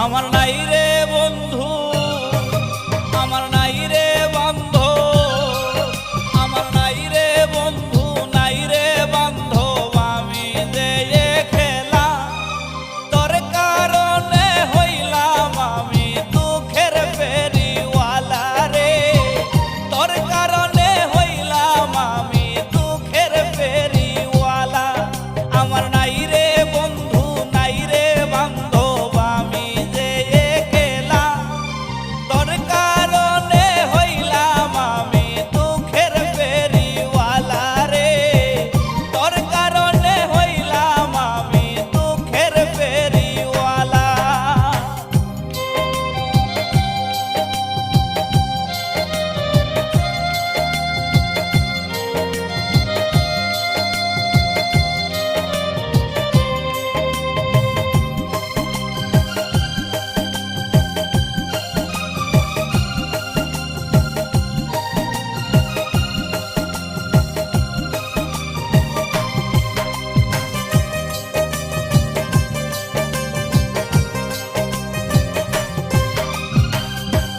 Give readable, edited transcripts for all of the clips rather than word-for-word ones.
আমার নাই রে বন্ধু, আমার নাই রে বান্ধব, আমার নাই রে বন্ধু, নাই রে বান্ধব। আমি যে খেলা তোর কারণে হইলাম আমি দুঃখের ফেরিওয়ালা রে, তোর কারণে হইলাম আমি দুঃখের ফেরিওয়ালা। আমার নাই রে বন্ধু, নাই রে বান্ধব, আমি যে খেলা তোর কারণে হইলাম আমি দুঃখের ফেরিওয়ালা রে, তোর কারণে হইলাম আমি দুঃখের ফেরিওয়ালা।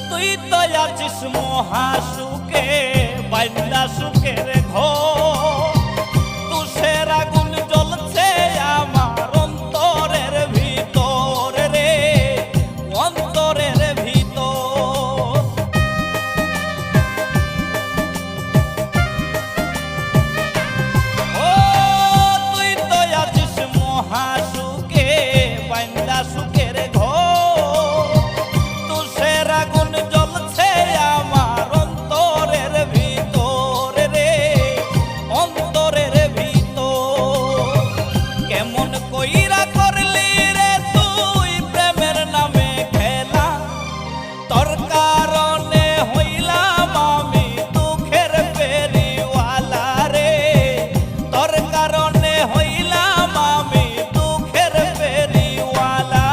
তুই তো আছিস মহাসুখে বাইন্দা সুখের ঘর, তুষের আগুন জ্বলছে আমার অন্তরের ভিতর রে, অন্তরের ভিতর। ও তুই তো আছিস মহাসুখে বাইন্দা সুখের ঘর, তুষের আগুন জ্বলছে আমার অন্তরের ভিতর রে, অন্তরের ভিতর। কেমন কইরা করলি রে তুই প্রেমের নামে খেলা, তোর কারণে হইলাম আমি দুঃখের ফেরিওয়ালা রে, তোর কারণে হইলাম আমি দুঃখের ফেরিওয়ালা।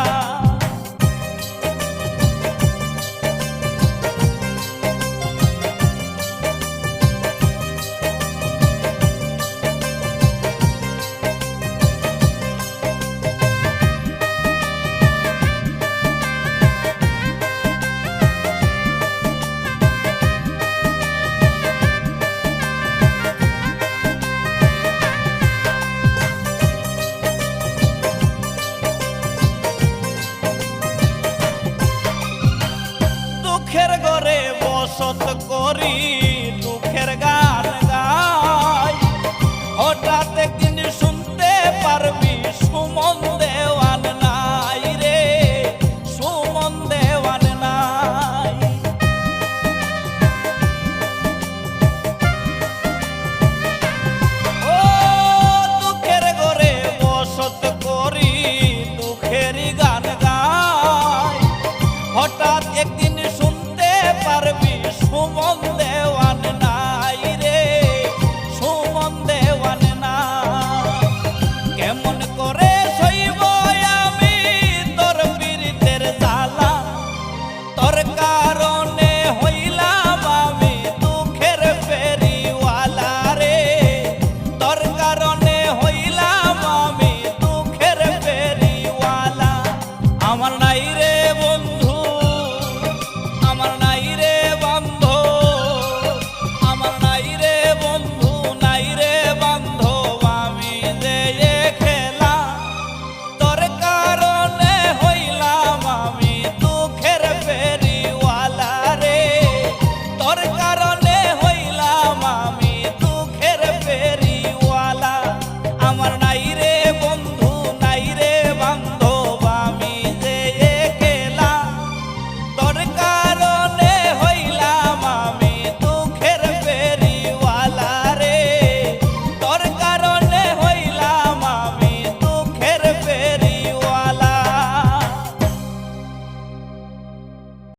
দুঃখের ঘরে বসত করি